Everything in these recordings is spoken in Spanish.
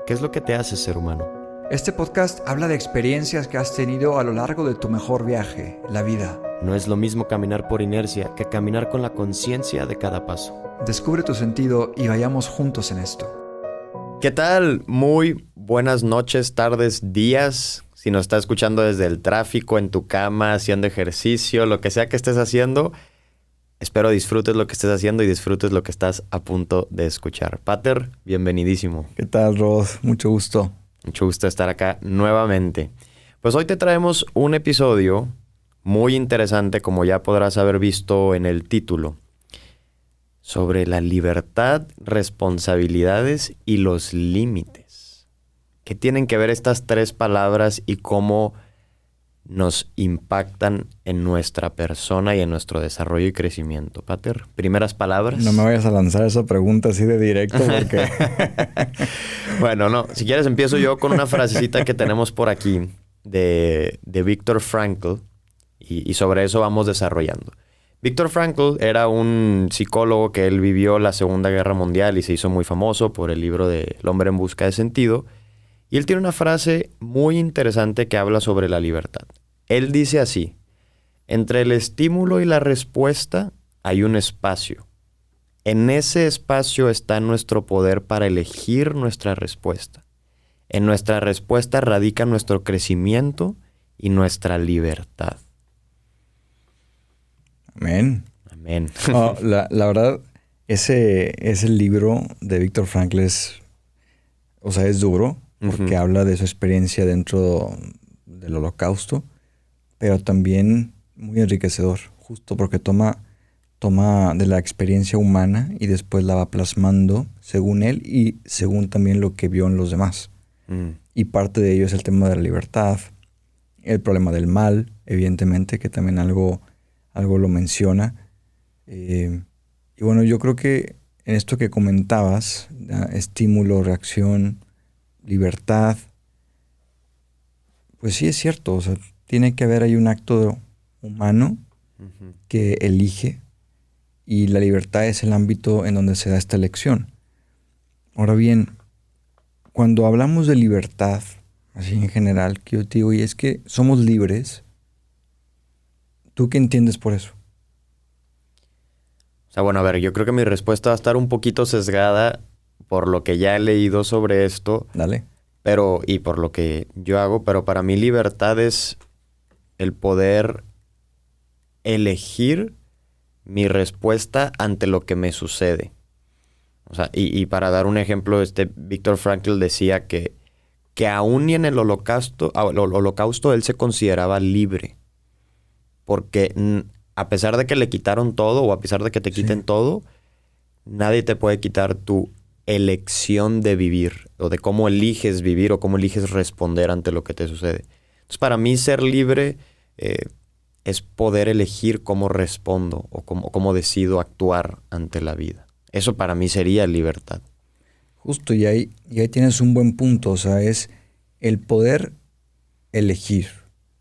¿Qué es lo que te hace ser humano? Este podcast habla de experiencias que has tenido a lo largo de tu mejor viaje, la vida. No es lo mismo caminar por inercia que caminar con la conciencia de cada paso. Descubre tu sentido y vayamos juntos en esto. ¿Qué tal? Muy buenas noches, tardes, días. Si nos estás escuchando desde el tráfico, en tu cama, haciendo ejercicio, lo que sea que estés haciendo, espero disfrutes lo que estés haciendo y disfrutes lo que estás a punto de escuchar. Pater, bienvenidísimo. ¿Qué tal, Rod? Mucho gusto. Mucho gusto estar acá nuevamente. Pues hoy te traemos un episodio muy interesante, como ya podrás haber visto en el título, sobre la libertad, responsabilidades y los límites. ¿Qué tienen que ver estas tres palabras y cómo nos impactan en nuestra persona y en nuestro desarrollo y crecimiento? Pater, primeras palabras. No me vayas a lanzar esa pregunta así de directo porque... Bueno, no. Si quieres empiezo yo con una frasecita que tenemos por aquí de Viktor Frankl y sobre eso vamos desarrollando. Viktor Frankl era un psicólogo que él vivió la Segunda Guerra Mundial y se hizo muy famoso por el libro de El hombre en busca de sentido. Y él tiene una frase muy interesante que habla sobre la libertad. Él dice así: entre el estímulo y la respuesta hay un espacio. En ese espacio está nuestro poder para elegir nuestra respuesta. En nuestra respuesta radica nuestro crecimiento y nuestra libertad. Amén. Amén. Oh, la verdad, ese libro de Viktor Frankl es duro porque habla de su experiencia dentro del Holocausto, pero también muy enriquecedor, justo porque toma de la experiencia humana y después la va plasmando según él y según también lo que vio en los demás. Y parte de ello es el tema de la libertad, el problema del mal, evidentemente, que también algo lo menciona. Y bueno, yo creo que en esto que comentabas, estímulo, reacción, libertad, pues sí es cierto, o sea, tiene que haber ahí un acto humano que elige, y la libertad es el ámbito en donde se da esta elección. Ahora bien, cuando hablamos de libertad, así en general, que yo te digo, y es que somos libres, ¿tú qué entiendes por eso? O sea, bueno, a ver, yo creo que mi respuesta va a estar un poquito sesgada por lo que ya he leído sobre esto. Dale. Y por lo que yo hago, pero para mí libertad es el poder elegir mi respuesta ante lo que me sucede. O sea, y para dar un ejemplo, Viktor Frankl decía que aún y en el holocausto él se consideraba libre. Porque a pesar de que le quitaron todo, o a pesar de que te quiten todo, nadie te puede quitar tu elección de vivir, o de cómo eliges vivir, o cómo eliges responder ante lo que te sucede. Entonces, para mí ser libre es poder elegir cómo respondo o cómo decido actuar ante la vida. Eso para mí sería libertad. Justo, y ahí tienes un buen punto. O sea, es el poder elegir.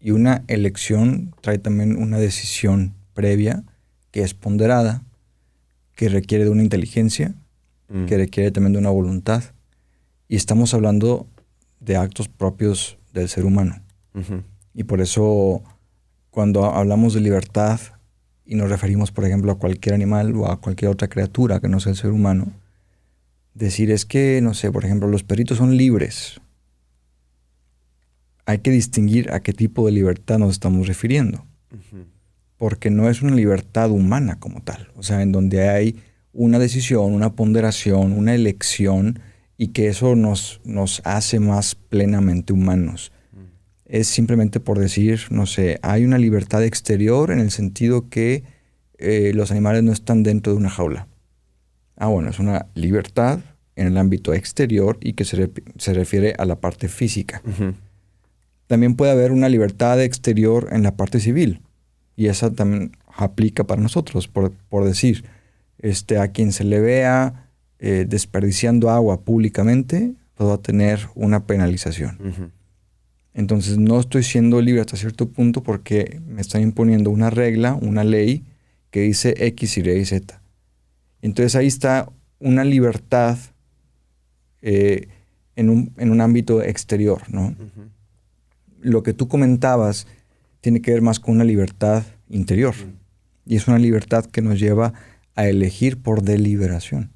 Y una elección trae también una decisión previa que es ponderada, que requiere de una inteligencia, que requiere también de una voluntad. Y estamos hablando de actos propios del ser humano. Y por eso, cuando hablamos de libertad y nos referimos, por ejemplo, a cualquier animal o a cualquier otra criatura que no sea el ser humano, decir es que, no sé, por ejemplo, los perritos son libres. Hay que distinguir a qué tipo de libertad nos estamos refiriendo. Porque no es una libertad humana como tal. O sea, en donde hay una decisión, una ponderación, una elección, y que eso nos hace más plenamente humanos. Es simplemente por decir, no sé, hay una libertad exterior en el sentido que los animales no están dentro de una jaula. Bueno, es una libertad en el ámbito exterior y que se refiere a la parte física. También puede haber una libertad exterior en la parte civil, y esa también aplica para nosotros, por decir, a quien se le vea desperdiciando agua públicamente, pues va a tener una penalización. Entonces no estoy siendo libre hasta cierto punto porque me están imponiendo una regla, una ley que dice X, Y, Z. Entonces ahí está una libertad en un ámbito exterior, ¿no? Uh-huh. Lo que tú comentabas tiene que ver más con una libertad interior. Uh-huh. Y es una libertad que nos lleva a elegir por deliberación.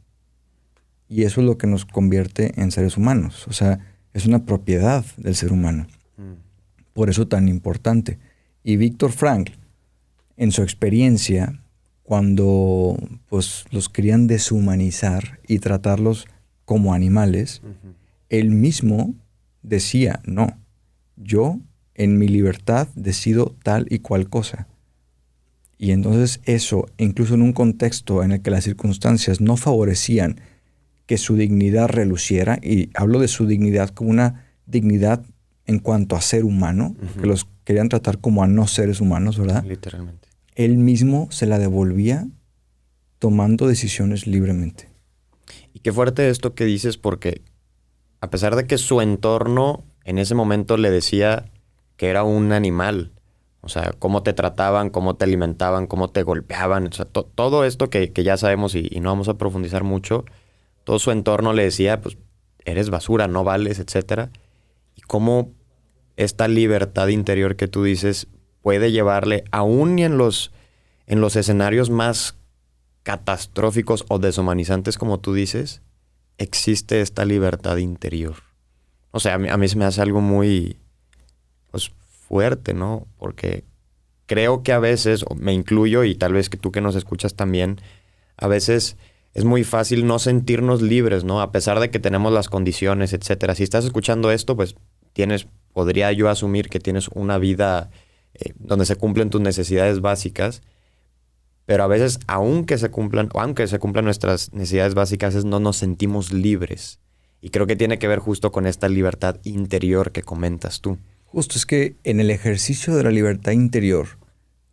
Y eso es lo que nos convierte en seres humanos. O sea, es una propiedad del ser humano. Por eso tan importante. Y Viktor Frankl, en su experiencia, cuando pues, los querían deshumanizar y tratarlos como animales, uh-huh. Él mismo decía, no, yo en mi libertad decido tal y cual cosa. Y entonces eso, incluso en un contexto en el que las circunstancias no favorecían que su dignidad reluciera, y hablo de su dignidad como una dignidad en cuanto a ser humano, uh-huh. que los querían tratar como a no seres humanos, ¿verdad? Literalmente. Él mismo se la devolvía tomando decisiones libremente. Y qué fuerte esto que dices, porque a pesar de que su entorno en ese momento le decía que era un animal, o sea, cómo te trataban, cómo te alimentaban, cómo te golpeaban, o sea, todo esto que ya sabemos y no vamos a profundizar mucho, todo su entorno le decía, pues, eres basura, no vales, etcétera. Y cómo esta libertad interior que tú dices puede llevarle, aún y en los escenarios más catastróficos o deshumanizantes, como tú dices, existe esta libertad interior. O sea, a mí se me hace algo muy, pues, fuerte, ¿no? Porque creo que a veces, me incluyo y tal vez que tú que nos escuchas también, a veces es muy fácil no sentirnos libres, ¿no? A pesar de que tenemos las condiciones, etcétera. Si estás escuchando esto, pues podría yo asumir que tienes una vida donde se cumplen tus necesidades básicas, pero a veces, aunque se cumplan nuestras necesidades básicas, no nos sentimos libres. Y creo que tiene que ver justo con esta libertad interior que comentas tú. Justo, es que en el ejercicio de la libertad interior,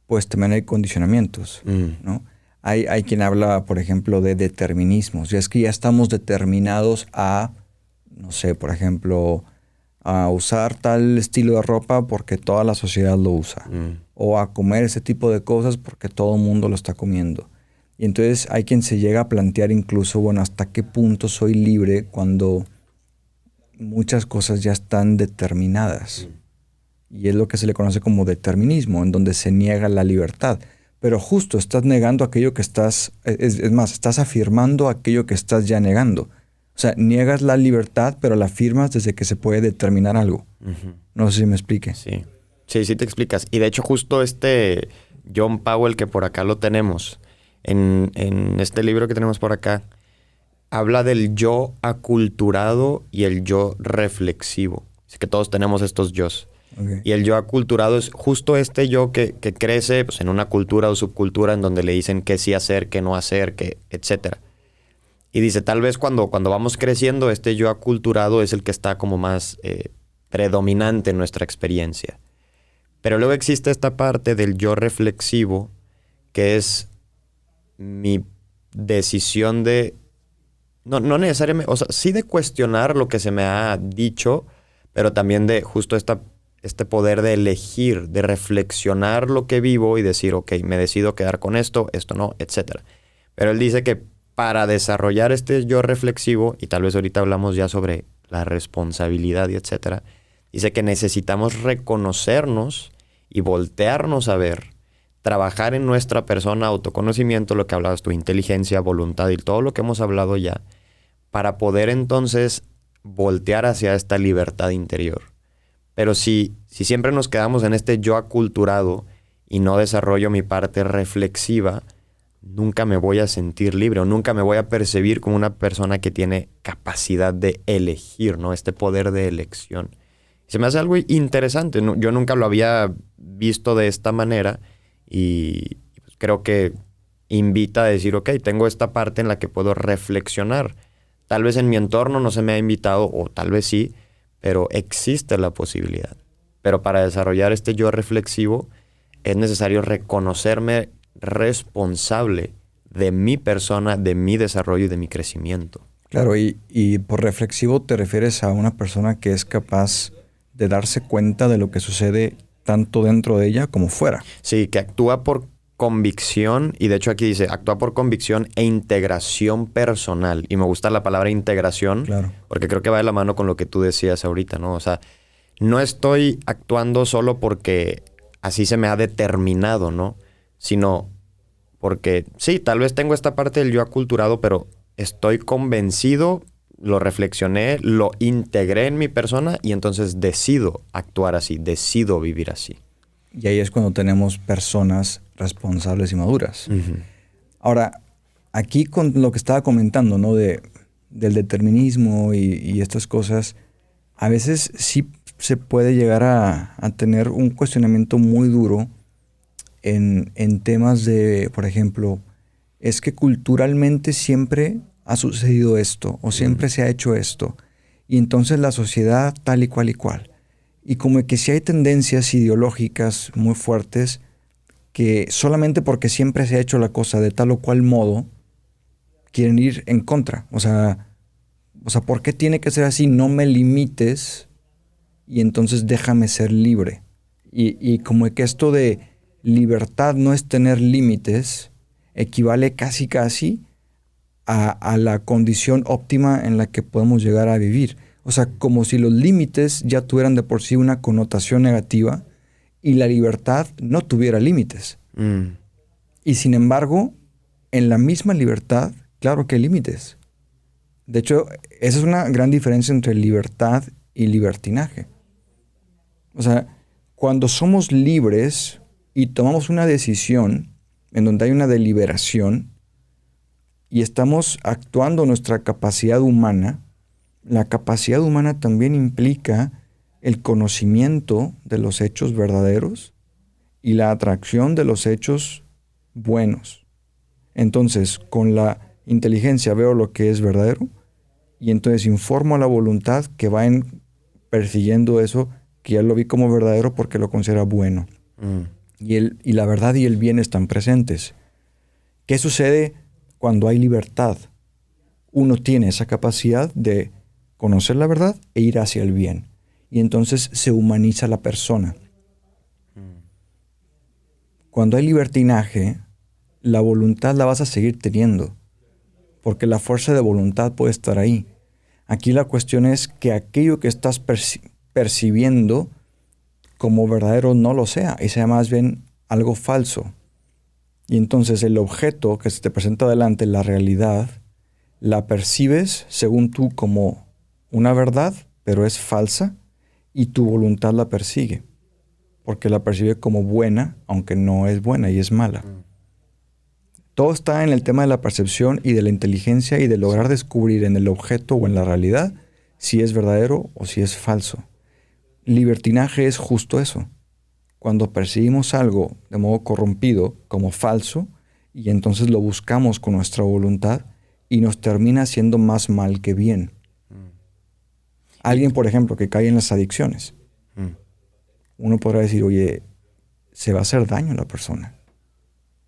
pues también hay condicionamientos, ¿no? Hay quien habla, por ejemplo, de determinismos. Y es que ya estamos determinados a, no sé, por ejemplo, a usar tal estilo de ropa porque toda la sociedad lo usa. O a comer ese tipo de cosas porque todo el mundo lo está comiendo. Y entonces hay quien se llega a plantear incluso, bueno, ¿hasta qué punto soy libre cuando muchas cosas ya están determinadas? Y es lo que se le conoce como determinismo, en donde se niega la libertad. Pero justo estás negando aquello que estás... Es más, estás afirmando aquello que estás ya negando. O sea, niegas la libertad, pero la afirmas desde que se puede determinar algo. Uh-huh. No sé si me explique. Sí, sí te explicas. Y de hecho justo John Powell, que por acá lo tenemos, en este libro que tenemos por acá, habla del yo aculturado y el yo reflexivo. Así que todos tenemos estos yos. Okay. Y el yo aculturado es justo este yo que crece pues, en una cultura o subcultura en donde le dicen qué sí hacer, qué no hacer, qué, etcétera. Y dice, tal vez cuando vamos creciendo, este yo aculturado es el que está como más predominante en nuestra experiencia. Pero luego existe esta parte del yo reflexivo, que es mi decisión de... No necesariamente... O sea, sí de cuestionar lo que se me ha dicho, pero también de justo este poder de elegir, de reflexionar lo que vivo y decir, ok, me decido quedar con esto no, etc. Pero él dice que para desarrollar este yo reflexivo, y tal vez ahorita hablamos ya sobre la responsabilidad y etcétera, dice que necesitamos reconocernos y voltearnos a ver, trabajar en nuestra persona, autoconocimiento, lo que hablabas tú, inteligencia, voluntad y todo lo que hemos hablado ya, para poder entonces voltear hacia esta libertad interior. Pero si siempre nos quedamos en este yo aculturado y no desarrollo mi parte reflexiva, nunca me voy a sentir libre o nunca me voy a percibir como una persona que tiene capacidad de elegir, ¿no? Este poder de elección. Se me hace algo interesante. Yo nunca lo había visto de esta manera y pues creo que invita a decir, ok, tengo esta parte en la que puedo reflexionar. Tal vez en mi entorno no se me ha invitado, o tal vez sí, pero existe la posibilidad. Pero para desarrollar este yo reflexivo es necesario reconocerme responsable de mi persona, de mi desarrollo y de mi crecimiento. Claro, y por reflexivo te refieres a una persona que es capaz de darse cuenta de lo que sucede tanto dentro de ella como fuera. Sí, que actúa por convicción, y de hecho aquí dice, actúa por convicción e integración personal. Y me gusta la palabra integración, Claro. porque creo que va de la mano con lo que tú decías ahorita, ¿no? O sea, no estoy actuando solo porque así se me ha determinado, ¿no? Sino porque sí, tal vez tengo esta parte del yo aculturado, pero estoy convencido, lo reflexioné, lo integré en mi persona y entonces decido actuar así, decido vivir así. Y ahí es cuando tenemos personas responsables y maduras. Ahora, aquí con lo que estaba comentando, ¿no? Del determinismo y estas cosas, a veces sí se puede llegar a tener un cuestionamiento muy duro en temas de, por ejemplo, es que culturalmente siempre ha sucedido esto o siempre se ha hecho esto. Y entonces la sociedad tal y cual y cual. Y como que sí hay tendencias ideológicas muy fuertes que solamente porque siempre se ha hecho la cosa de tal o cual modo, quieren ir en contra. O sea, ¿por qué tiene que ser así? No me limites y entonces déjame ser libre. Y como que esto de libertad no es tener límites, equivale casi a la condición óptima en la que podemos llegar a vivir. O sea, como si los límites ya tuvieran de por sí una connotación negativa y la libertad no tuviera límites. Y sin embargo, en la misma libertad, claro que hay límites. De hecho, esa es una gran diferencia entre libertad y libertinaje. O sea, cuando somos libres y tomamos una decisión en donde hay una deliberación y estamos actuando nuestra capacidad humana, la capacidad humana también implica el conocimiento de los hechos verdaderos y la atracción de los hechos buenos. Entonces, con la inteligencia veo lo que es verdadero y entonces informo a la voluntad que va persiguiendo eso que ya lo vi como verdadero porque lo considera bueno. Y la verdad y el bien están presentes. ¿Qué sucede cuando hay libertad? Uno tiene esa capacidad de conocer la verdad e ir hacia el bien. Y entonces se humaniza la persona. Cuando hay libertinaje, la voluntad la vas a seguir teniendo, porque la fuerza de voluntad puede estar ahí. Aquí la cuestión es que aquello que estás percibiendo como verdadero no lo sea, y sea más bien algo falso. Y entonces el objeto que se te presenta delante, la realidad, la percibes según tú como una verdad, pero es falsa, y tu voluntad la persigue, porque la percibe como buena, aunque no es buena y es mala. Todo está en el tema de la percepción y de la inteligencia y de lograr descubrir en el objeto o en la realidad si es verdadero o si es falso. Libertinaje es justo eso. Cuando percibimos algo de modo corrompido como falso y entonces lo buscamos con nuestra voluntad y nos termina haciendo más mal que bien. Alguien, por ejemplo, que cae en las adicciones. Uno podrá decir, oye, se va a hacer daño a la persona.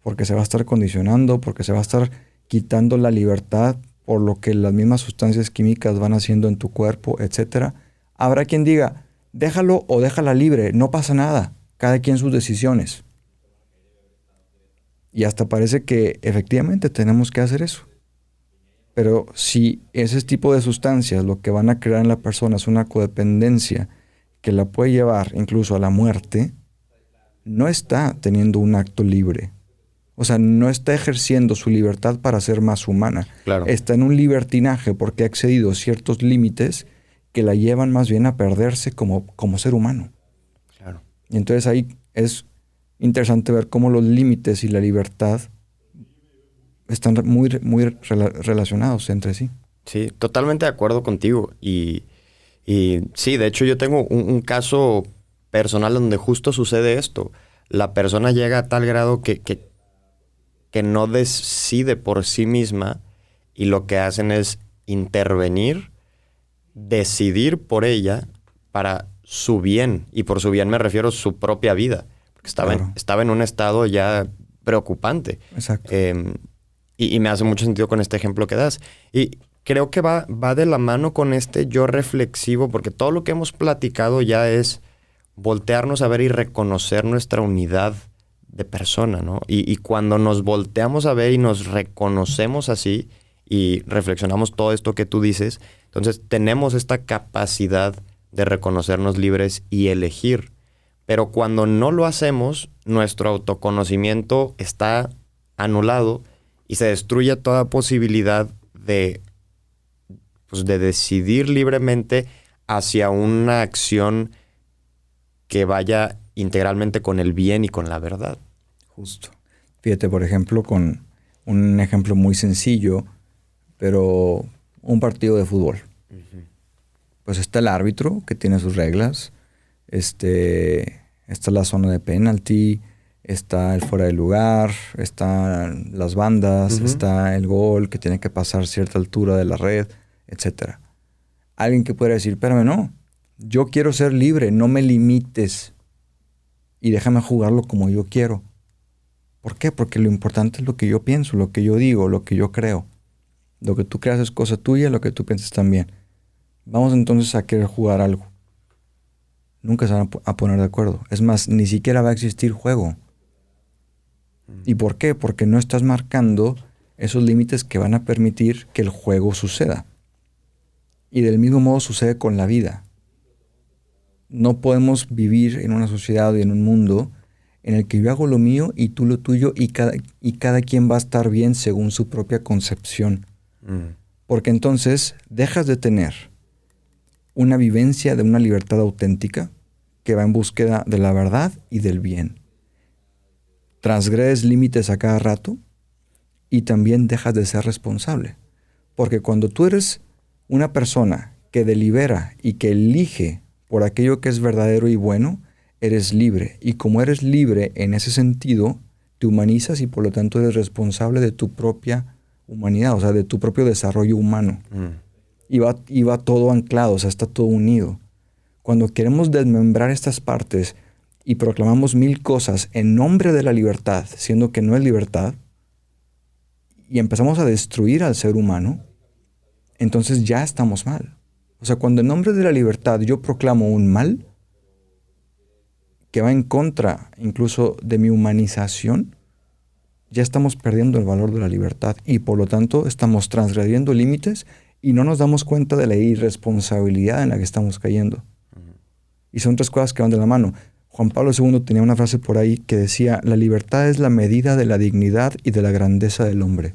Porque se va a estar condicionando, porque se va a estar quitando la libertad por lo que las mismas sustancias químicas van haciendo en tu cuerpo, etc. Habrá quien diga, déjalo o déjala libre, no pasa nada, cada quien sus decisiones. Y hasta parece que efectivamente tenemos que hacer eso. Pero si ese tipo de sustancias lo que van a crear en la persona es una codependencia que la puede llevar incluso a la muerte, no está teniendo un acto libre. O sea, no está ejerciendo su libertad para ser más humana. Claro. Está en un libertinaje porque ha excedido ciertos límites que la llevan más bien a perderse como ser humano. Claro. Y entonces ahí es interesante ver cómo los límites y la libertad están muy relacionados entre sí. Sí, totalmente de acuerdo contigo. Y sí, de hecho yo tengo un caso personal donde justo sucede esto. La persona llega a tal grado que no decide por sí misma y lo que hacen es intervenir, decidir por ella para su bien. Y por su bien me refiero a su propia vida. Porque estaba en un estado ya preocupante. Exacto. Y me hace mucho sentido con este ejemplo que das. Y creo que va de la mano con este yo reflexivo, porque todo lo que hemos platicado ya es voltearnos a ver y reconocer nuestra unidad de persona, ¿no? Y cuando nos volteamos a ver y nos reconocemos así y reflexionamos todo esto que tú dices, entonces tenemos esta capacidad de reconocernos libres y elegir. Pero cuando no lo hacemos, nuestro autoconocimiento está anulado y se destruye toda posibilidad de, pues, de decidir libremente hacia una acción que vaya integralmente con el bien y con la verdad. Justo. Fíjate, por ejemplo, con un ejemplo muy sencillo, pero un partido de fútbol. Uh-huh. Pues está el árbitro que tiene sus reglas, está la zona de penalti, está el fuera de lugar, están las bandas, uh-huh, está el gol que tiene que pasar cierta altura de la red, etc. Alguien que pueda decir, espérame, no, yo quiero ser libre, no me limites y déjame jugarlo como yo quiero. ¿Por qué? Porque lo importante es lo que yo pienso, lo que yo digo, lo que yo creo. Lo que tú creas es cosa tuya, lo que tú piensas también. Vamos entonces a querer jugar algo. Nunca se van a poner de acuerdo. Es más, ni siquiera va a existir juego. ¿Y por qué? Porque no estás marcando esos límites que van a permitir que el juego suceda. Y del mismo modo sucede con la vida. No podemos vivir en una sociedad y en un mundo en el que yo hago lo mío y tú lo tuyo y cada quien va a estar bien según su propia concepción. Porque entonces dejas de tener una vivencia de una libertad auténtica que va en búsqueda de la verdad y del bien. Transgredes límites a cada rato y también dejas de ser responsable. Porque cuando tú eres una persona que delibera y que elige por aquello que es verdadero y bueno, eres libre. Y como eres libre en ese sentido, te humanizas y por lo tanto eres responsable de tu propia humanidad, o sea, de tu propio desarrollo humano. Y va todo anclado, o sea, está todo unido. Cuando queremos desmembrar estas partes y proclamamos 1000 cosas en nombre de la libertad, siendo que no es libertad, y empezamos a destruir al ser humano, entonces ya estamos mal. O sea, cuando en nombre de la libertad yo proclamo un mal que va en contra incluso de mi humanización, ya estamos perdiendo el valor de la libertad y por lo tanto estamos transgrediendo límites y no nos damos cuenta de la irresponsabilidad en la que estamos cayendo. Y son 3 cosas que van de la mano. Juan Pablo II tenía una frase por ahí que decía, la libertad es la medida de la dignidad y de la grandeza del hombre.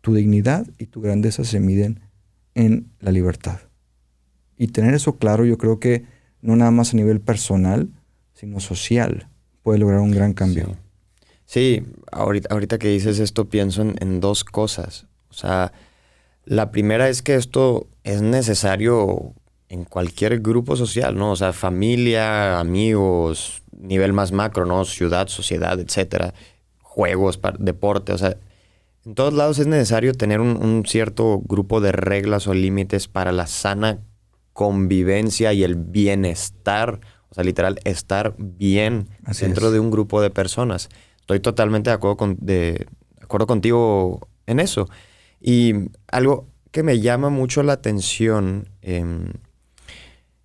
Tu dignidad y tu grandeza se miden en la libertad. Y tener eso claro, yo creo que no nada más a nivel personal, sino social, puede lograr un gran cambio. Sí, ahorita que dices esto pienso en 2 cosas. O sea, la primera es que esto es necesario en cualquier grupo social, ¿no? O sea, familia, amigos, nivel más macro, ¿no? Ciudad, sociedad, etcétera. Juegos, deporte, o sea, en todos lados es necesario tener un cierto grupo de reglas o límites para la sana convivencia y el bienestar, o sea, literal, estar bien dentro de un grupo de personas. Estoy totalmente de acuerdo contigo en eso. Y algo que me llama mucho la atención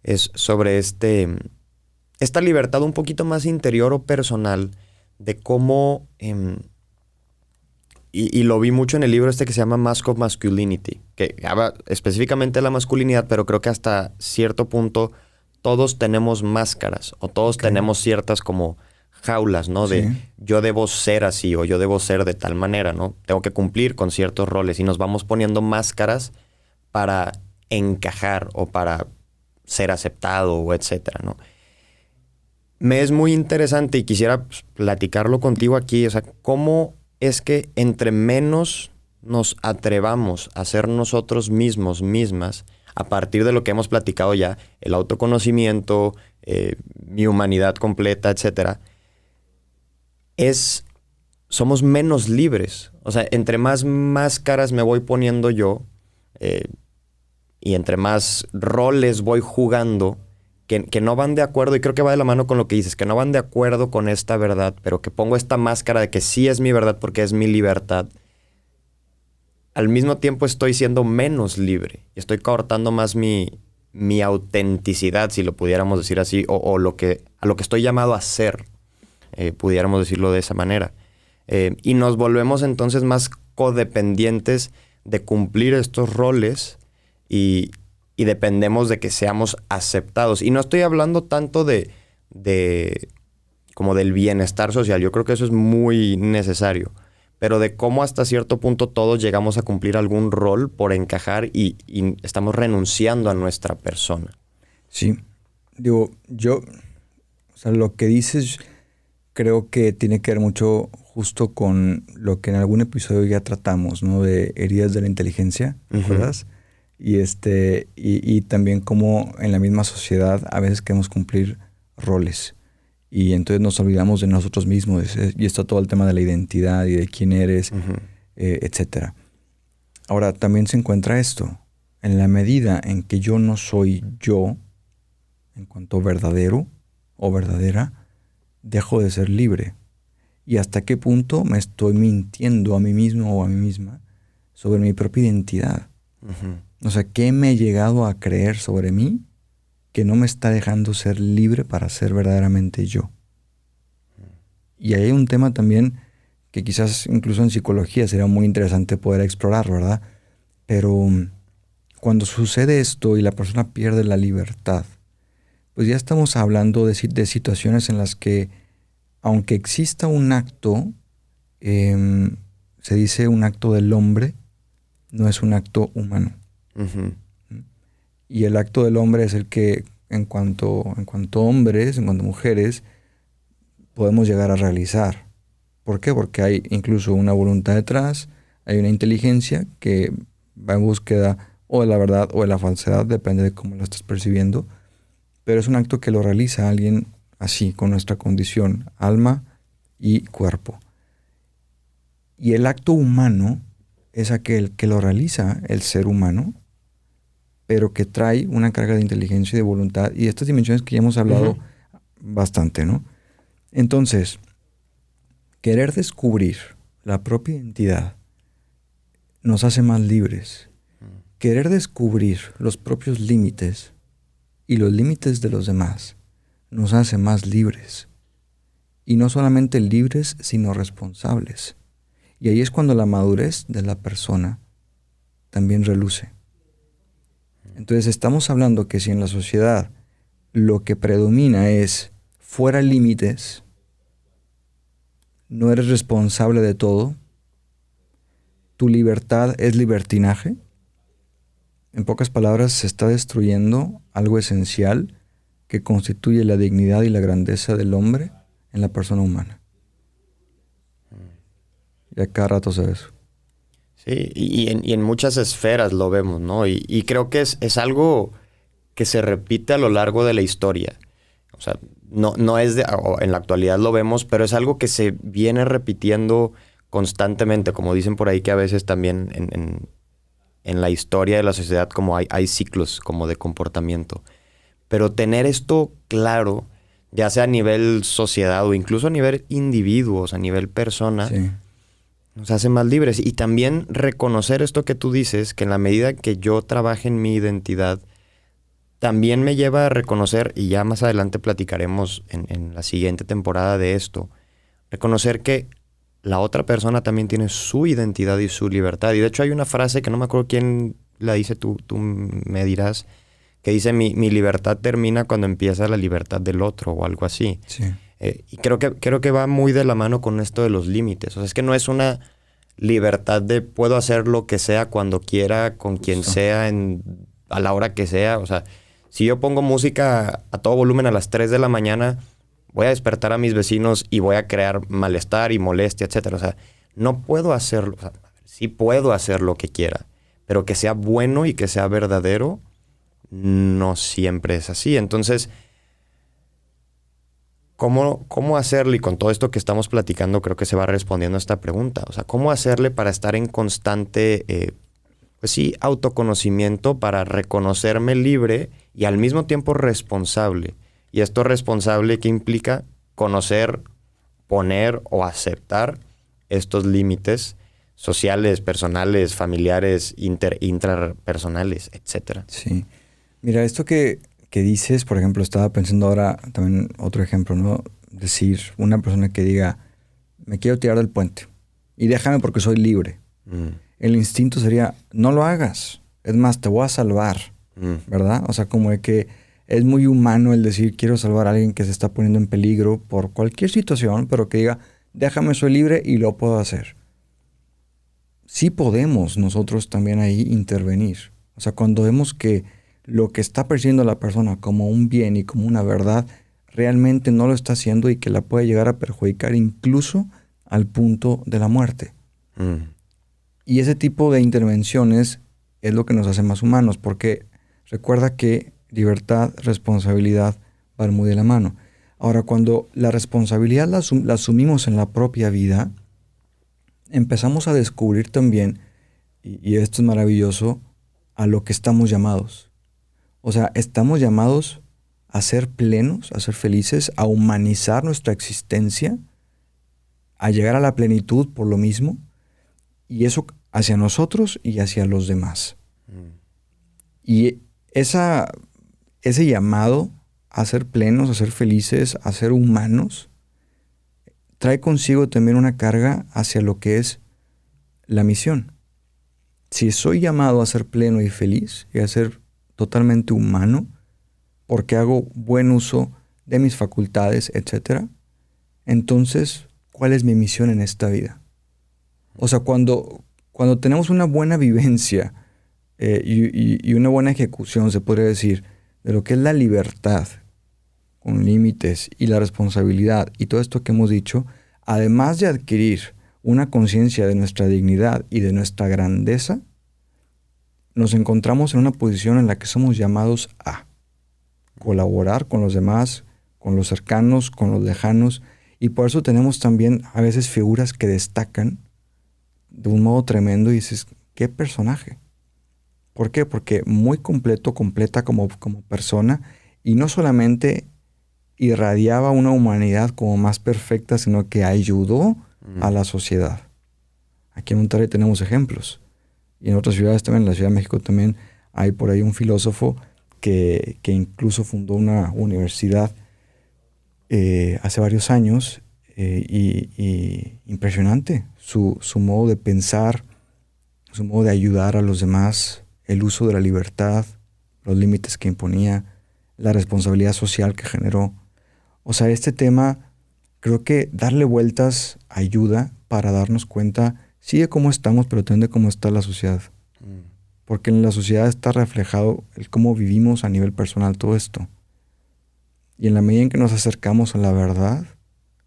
es sobre esta libertad un poquito más interior o personal de cómo... Y lo vi mucho en el libro que se llama Mask of Masculinity, que habla específicamente de la masculinidad, pero creo que hasta cierto punto todos tenemos máscaras o todos tenemos ciertas como jaulas, ¿no? De yo debo ser así o yo debo ser de tal manera, ¿no? Tengo que cumplir con ciertos roles y nos vamos poniendo máscaras para encajar o para ser aceptado o etcétera, ¿no? Me es muy interesante y quisiera platicarlo contigo aquí, o sea, cómo es que entre menos nos atrevamos a ser nosotros mismas, a partir de lo que hemos platicado ya, el autoconocimiento, mi humanidad completa, etcétera, somos menos libres. O sea, entre más máscaras me voy poniendo yo y entre más roles voy jugando que no van de acuerdo, y creo que va de la mano con lo que dices, que no van de acuerdo con esta verdad, pero que pongo esta máscara de que sí es mi verdad porque es mi libertad, al mismo tiempo estoy siendo menos libre y estoy cortando más mi autenticidad, si lo pudiéramos decir así, o a lo que estoy llamado a ser. pudiéramos decirlo de esa manera. Y nos volvemos entonces más codependientes de cumplir estos roles y dependemos de que seamos aceptados. Y no estoy hablando tanto de como del bienestar social. Yo creo que eso es muy necesario. Pero de cómo hasta cierto punto todos llegamos a cumplir algún rol por encajar y estamos renunciando a nuestra persona. Sí. Digo, o sea, lo que dices creo que tiene que ver mucho justo con lo que en algún episodio ya tratamos, ¿no? De heridas de la inteligencia, ¿recuerdas? Y también cómo en la misma sociedad a veces queremos cumplir roles. Y entonces nos olvidamos de nosotros mismos. Y está todo el tema de la identidad y de quién eres, etcétera. Ahora, también se encuentra esto. En la medida en que yo no soy yo, en cuanto verdadero o verdadera, dejo de ser libre. ¿Y hasta qué punto me estoy mintiendo a mí mismo o a mí misma sobre mi propia identidad? O sea, ¿qué me he llegado a creer sobre mí que no me está dejando ser libre para ser verdaderamente yo? Y ahí hay un tema también que quizás incluso en psicología sería muy interesante poder explorar, ¿verdad? Pero cuando sucede esto y la persona pierde la libertad, pues ya estamos hablando de situaciones en las que, aunque exista un acto, se dice un acto del hombre, no es un acto humano. Y el acto del hombre es el que, en cuanto hombres, en cuanto mujeres, podemos llegar a realizar. ¿Por qué? Porque hay incluso una voluntad detrás, hay una inteligencia que va en búsqueda o de la verdad o de la falsedad, depende de cómo lo estés percibiendo, pero es un acto que lo realiza alguien así, con nuestra condición, alma y cuerpo. Y el acto humano es aquel que lo realiza el ser humano, pero que trae una carga de inteligencia y de voluntad, y estas dimensiones que ya hemos hablado bastante, ¿no? Entonces, querer descubrir la propia identidad nos hace más libres. Querer descubrir los propios límites y los límites de los demás nos hace más libres. Y no solamente libres, sino responsables. Y ahí es cuando la madurez de la persona también reluce. Entonces estamos hablando que si en la sociedad lo que predomina es fuera límites, no eres responsable de todo, tu libertad es libertinaje, en pocas palabras se está destruyendo algo esencial que constituye la dignidad y la grandeza del hombre en la persona humana. Y a cada rato se ve eso. Sí, y en muchas esferas lo vemos, ¿no? Y creo que es algo que se repite a lo largo de la historia. O sea, no es en la actualidad lo vemos, pero es algo que se viene repitiendo constantemente. Como dicen por ahí que a veces también en la historia de la sociedad como hay ciclos como de comportamiento. Pero tener esto claro, ya sea a nivel sociedad o incluso a nivel individuos, a nivel persona, sí, nos hace más libres. Y también reconocer esto que tú dices, que en la medida que yo trabaje en mi identidad, también me lleva a reconocer, y ya más adelante platicaremos en la siguiente temporada de esto, reconocer que la otra persona también tiene su identidad y su libertad. Y de hecho hay una frase que no me acuerdo quién la dice, tú me dirás, que dice mi libertad termina cuando empieza la libertad del otro o algo así. Sí. Y creo que va muy de la mano con esto de los límites. O sea, es que no es una libertad de puedo hacer lo que sea cuando quiera, con quien sea, a la hora que sea. O sea, si yo pongo música a todo volumen a las 3 de la mañana, voy a despertar a mis vecinos y voy a crear malestar y molestia, etcétera. O sea, no puedo hacerlo. O sea, sí puedo hacer lo que quiera, pero que sea bueno y que sea verdadero, no siempre es así. Entonces, ¿cómo hacerle? Y con todo esto que estamos platicando, creo que se va respondiendo a esta pregunta. O sea, ¿cómo hacerle para estar en constante, pues sí, autoconocimiento, para reconocerme libre y al mismo tiempo responsable? Y esto responsable, ¿qué implica? Conocer, poner o aceptar estos límites sociales, personales, familiares, intrapersonales, etcétera. Sí. Mira, esto que dices, por ejemplo, estaba pensando ahora también otro ejemplo, ¿no? decir, una persona que diga, me quiero tirar del puente y déjame porque soy libre. El instinto sería, no lo hagas. Es más, te voy a salvar, ¿verdad? O sea, como de que es muy humano el decir, quiero salvar a alguien que se está poniendo en peligro por cualquier situación, pero que diga, déjame, soy libre y lo puedo hacer. Sí podemos nosotros también ahí intervenir. O sea, cuando vemos que lo que está percibiendo la persona como un bien y como una verdad, realmente no lo está haciendo y que la puede llegar a perjudicar incluso al punto de la muerte. Y ese tipo de intervenciones es lo que nos hace más humanos, porque recuerda que libertad, responsabilidad van muy de la mano. Ahora, cuando la responsabilidad la asumimos en la propia vida, empezamos a descubrir también, y esto es maravilloso, a lo que estamos llamados. O sea, estamos llamados a ser plenos, a ser felices, a humanizar nuestra existencia, a llegar a la plenitud por lo mismo, y eso hacia nosotros y hacia los demás. Y ese llamado a ser plenos, a ser felices, a ser humanos, trae consigo también una carga hacia lo que es la misión. Si soy llamado a ser pleno y feliz y a ser totalmente humano, porque hago buen uso de mis facultades, etc., entonces, ¿cuál es mi misión en esta vida? O sea, cuando tenemos una buena vivencia y una buena ejecución, se podría decir, de lo que es la libertad, con límites y la responsabilidad y todo esto que hemos dicho, además de adquirir una conciencia de nuestra dignidad y de nuestra grandeza, nos encontramos en una posición en la que somos llamados a colaborar con los demás, con los cercanos, con los lejanos, y por eso tenemos también a veces figuras que destacan de un modo tremendo y dices, ¿qué personaje? ¿Por qué? Porque muy completa como persona, y no solamente irradiaba una humanidad como más perfecta, sino que ayudó a la sociedad. Aquí en Monterrey tenemos ejemplos. Y en otras ciudades también, en la Ciudad de México también hay por ahí un filósofo que incluso fundó una universidad hace varios años, y impresionante su modo de pensar, su modo de ayudar a los demás, el uso de la libertad, los límites que imponía, la responsabilidad social que generó. O sea, este tema, creo que darle vueltas ayuda para darnos cuenta, sí, de cómo estamos, pero también de cómo está la sociedad. Porque en la sociedad está reflejado el cómo vivimos a nivel personal todo esto. Y en la medida en que nos acercamos a la verdad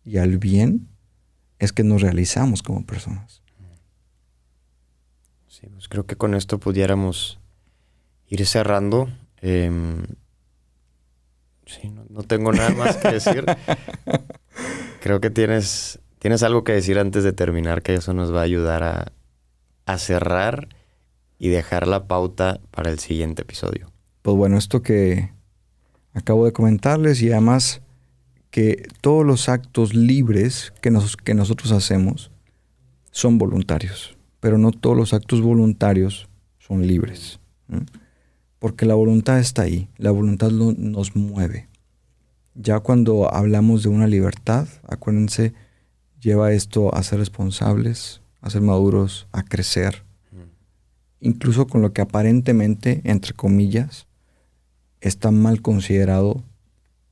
y al bien, es que nos realizamos como personas. Sí, pues creo que con esto pudiéramos ir cerrando. Sí, no tengo nada más que decir. Creo que tienes algo que decir antes de terminar, que eso nos va a ayudar a cerrar y dejar la pauta para el siguiente episodio. Pues bueno, esto que acabo de comentarles, y además que todos los actos libres que nosotros hacemos son voluntarios, pero no todos los actos voluntarios son libres. Porque la voluntad está ahí, la voluntad nos mueve. Ya cuando hablamos de una libertad, acuérdense, lleva esto a ser responsables, a ser maduros, a crecer. Incluso con lo que aparentemente, entre comillas, está mal considerado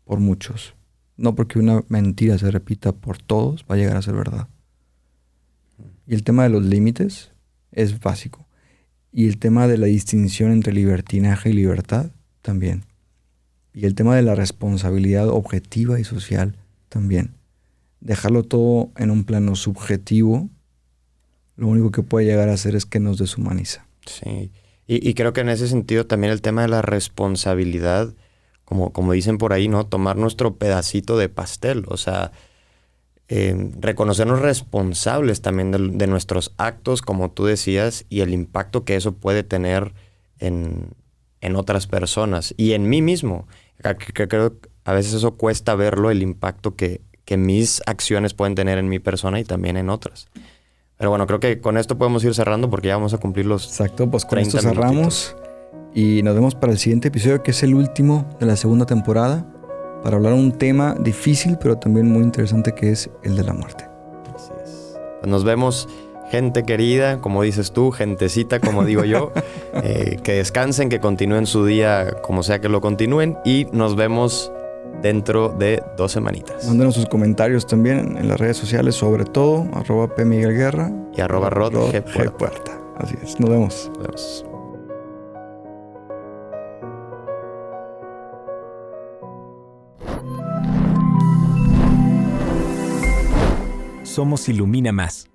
por muchos. No porque una mentira se repita por todos va a llegar a ser verdad. Y el tema de los límites es básico. Y el tema de la distinción entre libertinaje y libertad también. Y el tema de la responsabilidad objetiva y social también. Dejarlo todo en un plano subjetivo, lo único que puede llegar a hacer es que nos deshumaniza. Sí, y creo que en ese sentido también el tema de la responsabilidad, como dicen por ahí, ¿no? Tomar nuestro pedacito de pastel, o sea, reconocernos responsables también de nuestros actos, como tú decías, y el impacto que eso puede tener en otras personas y en mí mismo. Que creo que a veces eso cuesta verlo, el impacto que mis acciones pueden tener en mi persona y también en otras. Pero bueno, creo que con esto podemos ir cerrando porque ya vamos a cumplir los Exacto, pues con esto cerramos y nos vemos para el siguiente episodio, que es el último de la segunda temporada. para hablar de un tema difícil, pero también muy interesante, que es el de la muerte. Así es. Pues nos vemos, gente querida, como dices tú, gentecita, como digo yo. Que descansen, que continúen su día como sea que lo continúen. Y nos vemos dentro de 2 semanitas. Mándenos sus comentarios también en las redes sociales, sobre todo, @PMiguelGuerra Y @RodGPuerta. Así es, nos vemos. Nos vemos. Somos Ilumina Más.